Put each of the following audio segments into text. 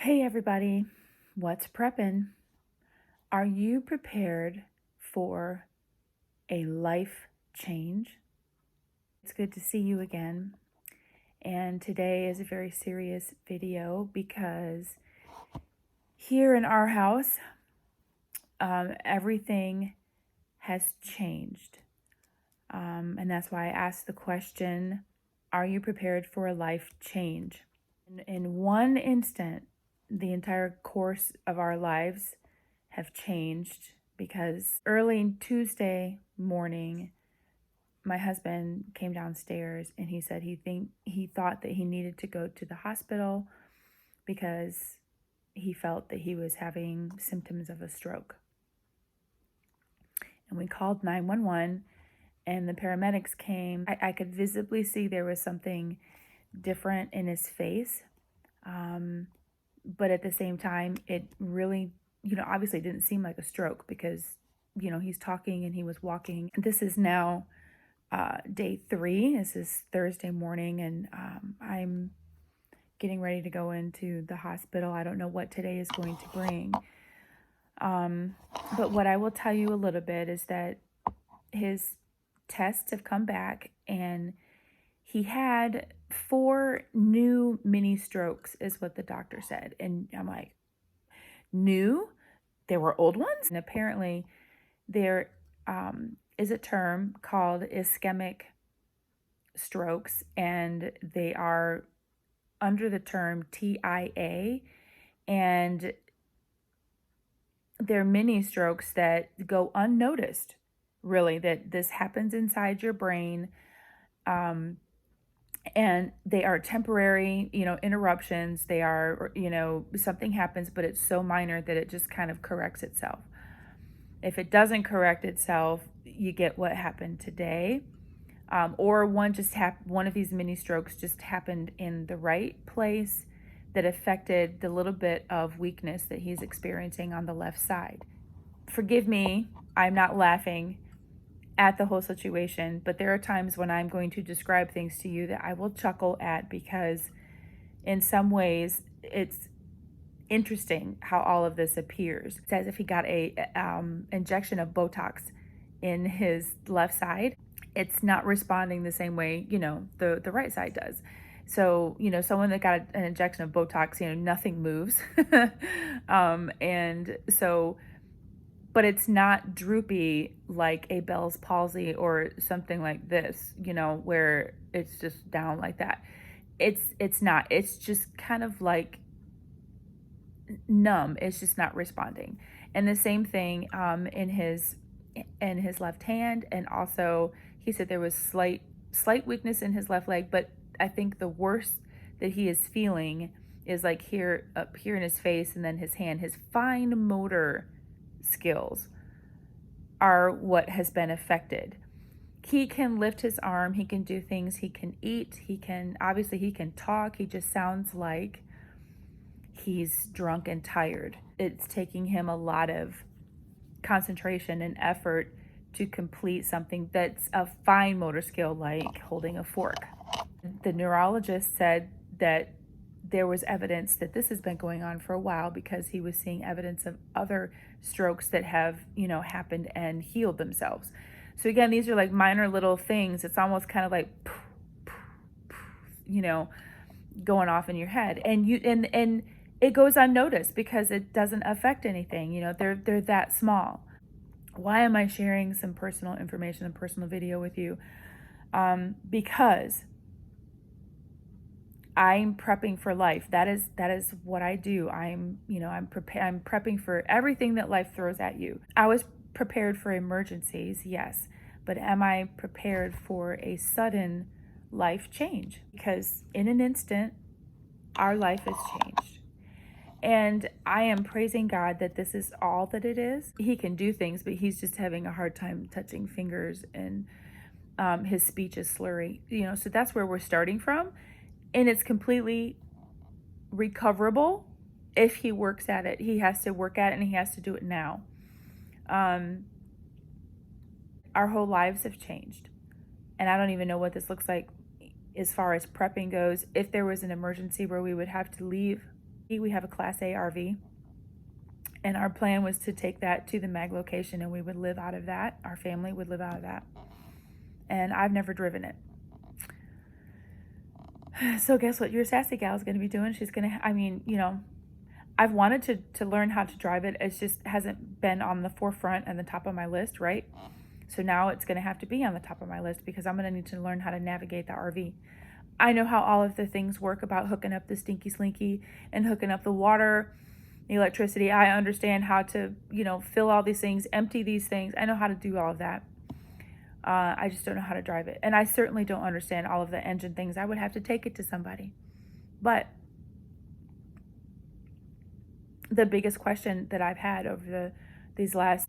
Hey everybody, what's preppin'? Are you prepared for a life change? It's good to see you again. And today is a very serious video because here in our house, everything has changed. And that's why I asked the question, are you prepared for a life change? In one instant, the entire course of our lives have changed because early Tuesday morning, my husband came downstairs and he said he thought that he needed to go to the hospital because he felt that he was having symptoms of a stroke. And we called 911 and the paramedics came. I could visibly see there was something different in his face. But at the same time, it really, obviously didn't seem like a stroke because, he's talking and he was walking. This is now day 3. This is Thursday morning, and I'm getting ready to go into the hospital. I don't know what today is going to bring. But what I will tell you a little bit is that his tests have come back and he had 4 new mini strokes is what the doctor said. And I'm like, new? There were old ones? And apparently there is a term called ischemic strokes, and they are under the term TIA, and they're mini strokes that go unnoticed, really, that this happens inside your brain. And they are temporary, interruptions. They are, something happens, but it's so minor that it just kind of corrects itself. If it doesn't correct itself, you get what happened today. Or one of these mini strokes just happened in the right place that affected the little bit of weakness that he's experiencing on the left side. Forgive me, I'm not laughing at the whole situation, but there are times when I'm going to describe things to you that I will chuckle at because in some ways it's interesting how all of this appears. It's as if he got a injection of Botox in his left side. It's not responding the same way, the right side does. So, someone that got an injection of Botox, nothing moves. And so, but it's not droopy like a Bell's palsy or something like this, where it's just down like that. It's not. It's just kind of like numb. It's just not responding. And the same thing in his left hand, and also he said there was slight weakness in his left leg, but I think the worst that he is feeling is like up here in his face, and then his hand. His fine motor skills are what has been affected. He can lift his arm, he can do things, he can eat, he can talk. He just sounds like he's drunk and tired. It's taking him a lot of concentration and effort to complete something that's a fine motor skill, like holding a fork. The neurologist said that there was evidence that this has been going on for a while because he was seeing evidence of other strokes that have, happened and healed themselves. So again, these are like minor little things. It's almost kind of like, going off in your head, and it goes unnoticed because it doesn't affect anything. They're that small. Why am I sharing some personal information and personal video with you? Because I'm prepping for life. That is what I do. I'm prepping for everything that life throws at you. I was prepared for emergencies, yes, but am I prepared for a sudden life change? Because in an instant, our life has changed. And I am praising God that this is all that it is. He can do things, but he's just having a hard time touching fingers, and his speech is slurry. So that's where we're starting from. And it's completely recoverable if he works at it. He has to work at it, and he has to do it now. Our whole lives have changed. And I don't even know what this looks like as far as prepping goes. If there was an emergency where we would have to leave We have a Class A RV, and our plan was to take that to the mag location, and we would live out of that. Our family would live out of that. And I've never driven it. So guess what your sassy gal is going to be doing? She's going to, I mean, I've wanted to learn how to drive it. It just hasn't been on the forefront and the top of my list, right? So now it's going to have to be on the top of my list because I'm going to need to learn how to navigate the RV. I know how all of the things work about hooking up the stinky slinky and hooking up the water, the electricity. I understand how to, fill all these things, empty these things. I know how to do all of that. I just don't know how to drive it. And I certainly don't understand all of the engine things. I would have to take it to somebody. But the biggest question that I've had over these last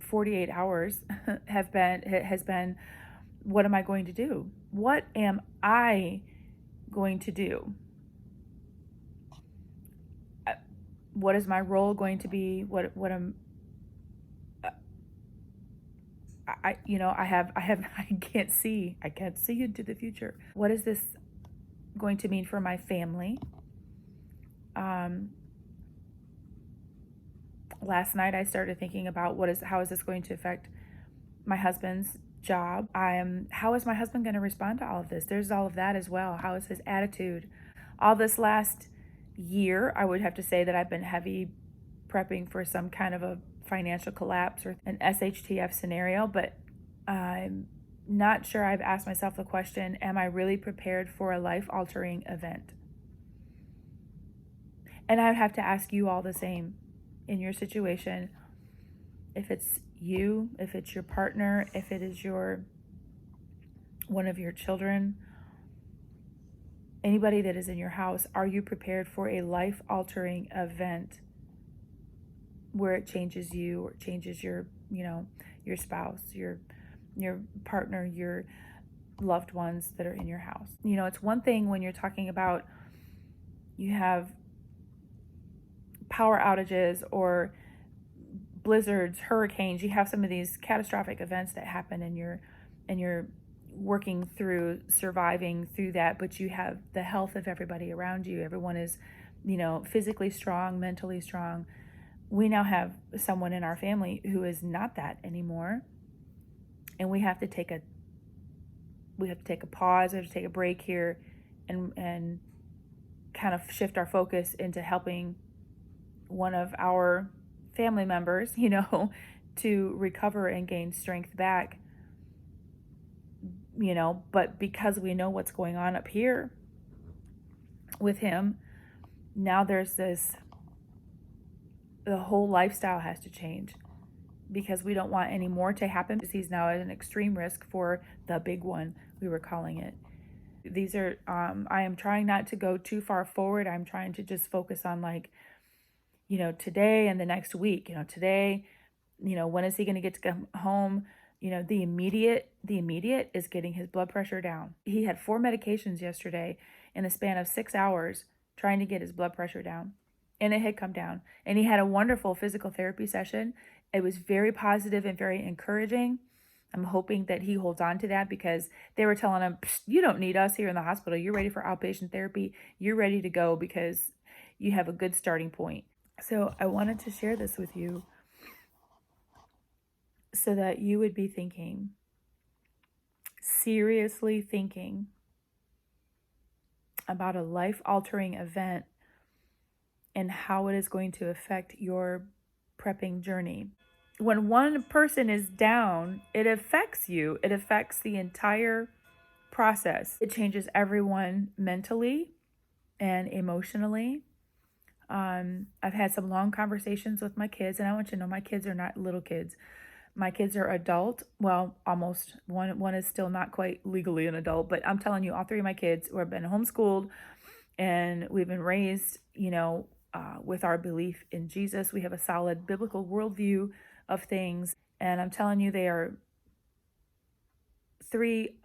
48 hours has been, what am I going to do? What am I going to do? What is my role going to be? What am I can't see into the future. What is this going to mean for my family? Last night I started thinking about how is this going to affect my husband's job? How is my husband going to respond to all of this? There's all of that as well. How is his attitude? All this last year, I would have to say that I've been heavy prepping for some kind of a financial collapse or an SHTF scenario, but I'm not sure I've asked myself the question, am I really prepared for a life-altering event? And I have to ask you all the same in your situation. If it's you, if it's your partner, if it is one of your children, anybody that is in your house, are you prepared for a life-altering event where it changes you or changes your spouse, your partner, your loved ones that are in your house? It's one thing when you're talking about you have power outages or blizzards, hurricanes, you have some of these catastrophic events that happen and you're working through surviving through that, but you have the health of everybody around you. Everyone is, physically strong, mentally strong. We now have someone in our family who is not that anymore. And we have to take a pause, we have to take a break here and kind of shift our focus into helping one of our family members, to recover and gain strength back, but because we know what's going on up here with him, now there's the whole lifestyle has to change because we don't want any more to happen. He's now at an extreme risk for the big one, we were calling it. These are, I am trying not to go too far forward. I'm trying to just focus on today and the next week. Today, when is he going to get to come home? The immediate is getting his blood pressure down. He had 4 medications yesterday in the span of 6 hours trying to get his blood pressure down, and it had come down. And he had a wonderful physical therapy session. It was very positive and very encouraging. I'm hoping that he holds on to that because they were telling him, you don't need us here in the hospital. You're ready for outpatient therapy. You're ready to go because you have a good starting point. So I wanted to share this with you so that you would be thinking, seriously thinking about a life-altering event and how it is going to affect your prepping journey. When one person is down, it affects you. It affects the entire process. It changes everyone mentally and emotionally. I've had some long conversations with my kids, and I want you to know my kids are not little kids. My kids are adult. Well, almost. One is still not quite legally an adult, but I'm telling you, all 3 of my kids have been homeschooled, and we've been raised, with our belief in Jesus. We have a solid biblical worldview of things, and I'm telling you, they are 3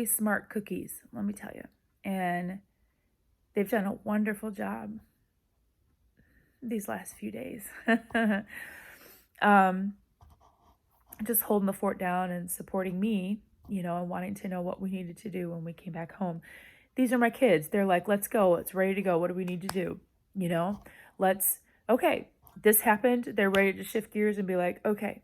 smart cookies, let me tell you. And they've done a wonderful job these last few days. Just holding the fort down and supporting me and wanting to know what we needed to do when we came back home. These are my kids. They're like, let's go. It's ready to go. What do we need to do? You know, let's, okay, this happened. They're ready to shift gears and be like, okay,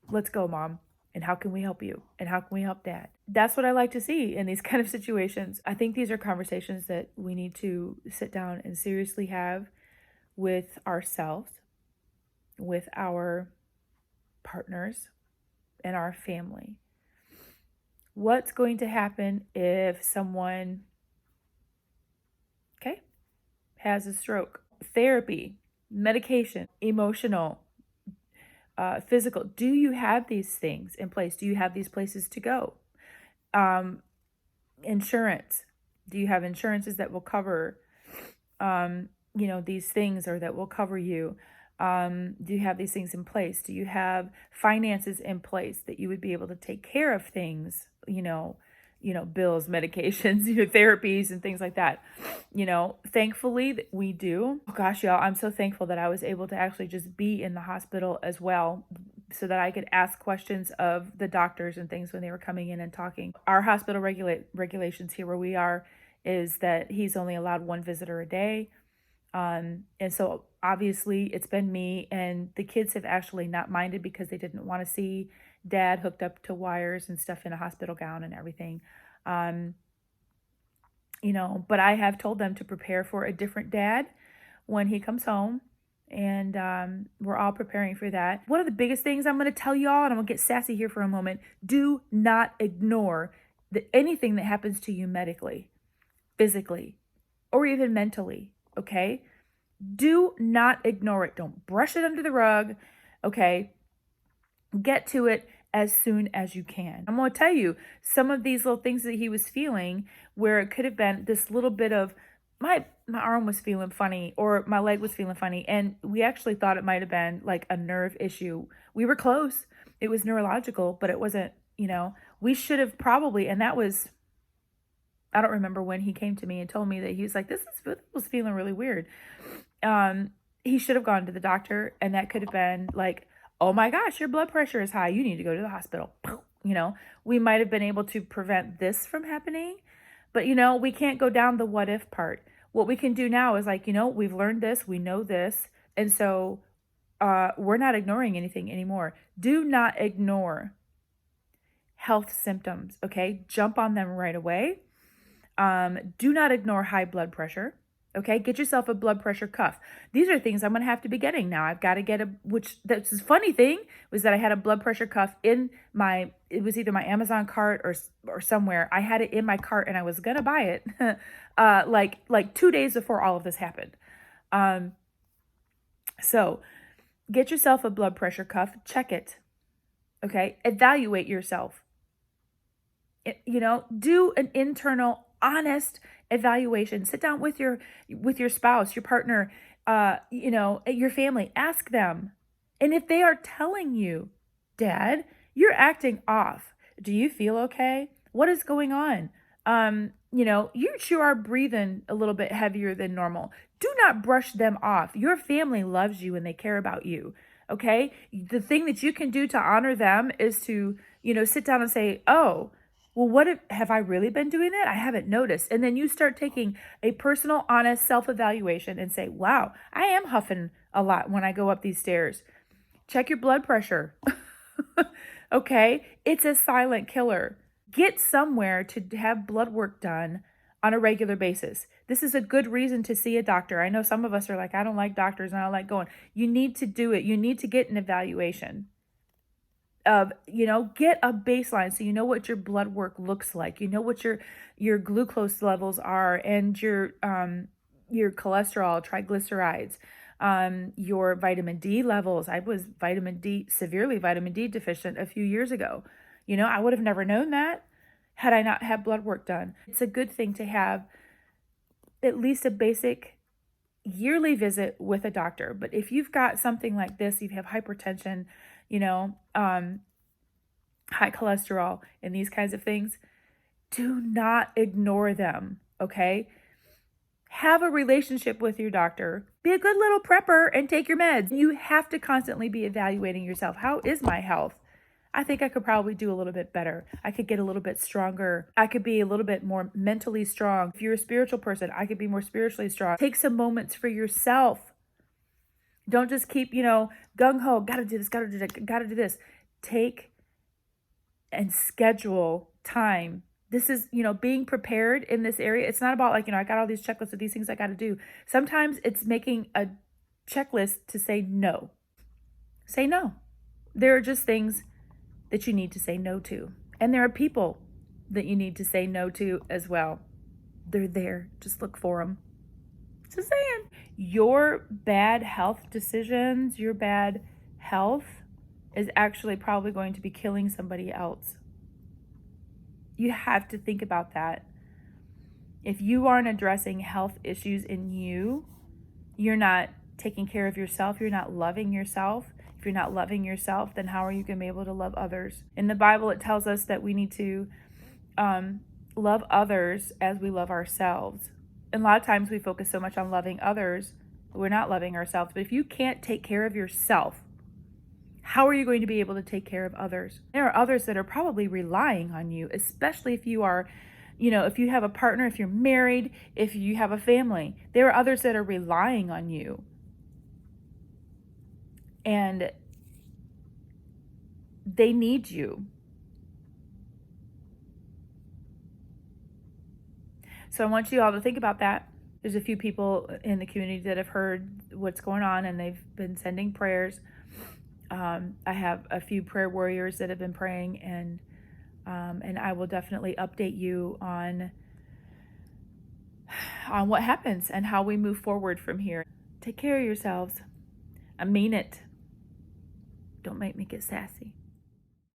let's go, mom. And how can we help you? And how can we help dad? That's what I like to see in these kind of situations. I think these are conversations that we need to sit down and seriously have with ourselves, with our partners, and our family. What's going to happen if someone, okay, has a stroke? Therapy, medication, emotional, physical. Do you have these things in place? Do you have these places to go? Insurance. Do you have insurances that will cover, these things, or that will cover you? Do you have these things in place? Do you have finances in place that you would be able to take care of things, bills, medications, therapies and things like that? Thankfully that we do. Oh gosh, y'all, I'm so thankful that I was able to actually just be in the hospital as well, so that I could ask questions of the doctors and things when they were coming in and talking. Our hospital regulations here where we are is that he's only allowed one visitor a day. And so obviously it's been me, and the kids have actually not minded because they didn't want to see dad hooked up to wires and stuff in a hospital gown and everything. But I have told them to prepare for a different dad when he comes home. And we're all preparing for that. One of the biggest things I'm going to tell y'all, and I'm going to get sassy here for a moment, do not ignore anything that happens to you medically, physically, or even mentally, okay? Do not ignore it. Don't brush it under the rug, okay? Get to it as soon as you can. I'm going to tell you some of these little things that he was feeling, where it could have been this little bit of my arm was feeling funny, or my leg was feeling funny, and we actually thought it might have been like a nerve issue. We were close. It was neurological, but it wasn't, we should have probably, and that was, I don't remember when he came to me and told me that he was like, this was feeling really weird. He should have gone to the doctor, and that could have been like, oh my gosh, your blood pressure is high. You need to go to the hospital. We might have been able to prevent this from happening, but we can't go down the what if part. What we can do now is like, we've learned this, we know this. And so we're not ignoring anything anymore. Do not ignore health symptoms, okay? Jump on them right away. Do not ignore high blood pressure. Okay, get yourself a blood pressure cuff. These are things I'm going to have to be getting now. I've got to get that's the funny thing was that I had a blood pressure cuff in it was either my Amazon cart or somewhere. I had it in my cart and I was going to buy it like 2 days before all of this happened. So get yourself a blood pressure cuff, check it. Okay, evaluate yourself. Do an internal, honest evaluation. Sit down with your spouse, your partner, your family. Ask them. And if they are telling you, Dad, you're acting off, do you feel okay? What is going on? You sure are breathing a little bit heavier than normal. Do not brush them off. Your family loves you and they care about you. Okay? The thing that you can do to honor them is to, sit down and say, oh, well, have I really been doing that? I haven't noticed. And then you start taking a personal, honest self-evaluation and say, wow, I am huffing a lot when I go up these stairs. Check your blood pressure. Okay? It's a silent killer. Get somewhere to have blood work done on a regular basis. This is a good reason to see a doctor. I know some of us are like, I don't like doctors and I don't like going. You need to do it. You need to get an evaluation. Get a baseline so you know what your blood work looks like. You know what your glucose levels are, and your cholesterol, triglycerides, your vitamin D levels. I was severely vitamin D deficient a few years ago. I would have never known that had I not had blood work done. It's a good thing to have at least a basic yearly visit with a doctor. But if you've got something like this, you have hypertension, high cholesterol and these kinds of things, do not ignore them, okay? Have a relationship with your doctor. Be a good little prepper and take your meds. You have to constantly be evaluating yourself. How is my health? I think I could probably do a little bit better. I could get a little bit stronger. I could be a little bit more mentally strong. If you're a spiritual person, I could be more spiritually strong. Take some moments for yourself. Don't just keep, gung ho, gotta do this, gotta do that, gotta do this. Take and schedule time. This is, being prepared in this area. It's not about like, I got all these checklists of these things I got to do. Sometimes it's making a checklist to say no. Say no. There are just things that you need to say no to. And there are people that you need to say no to as well. They're there. Just look for them. Just saying. Your bad health decisions, your bad health is actually probably going to be killing somebody else. You have to think about that. If you aren't addressing health issues in you, you're not taking care of yourself, you're not loving yourself. If you're not loving yourself, then how are you going to be able to love others? In the Bible, it tells us that we need to love others as we love ourselves. And a lot of times we focus so much on loving others, but we're not loving ourselves. But if you can't take care of yourself, how are you going to be able to take care of others? There are others that are probably relying on you, especially if you are, if you have a partner, if you're married, if you have a family. There are others that are relying on you. And they need you. So I want you all to think about that. There's a few people in the community that have heard what's going on and they've been sending prayers. I have a few prayer warriors that have been praying, and I will definitely update you on what happens and how we move forward from here. Take care of yourselves. I mean it. Don't make me get sassy.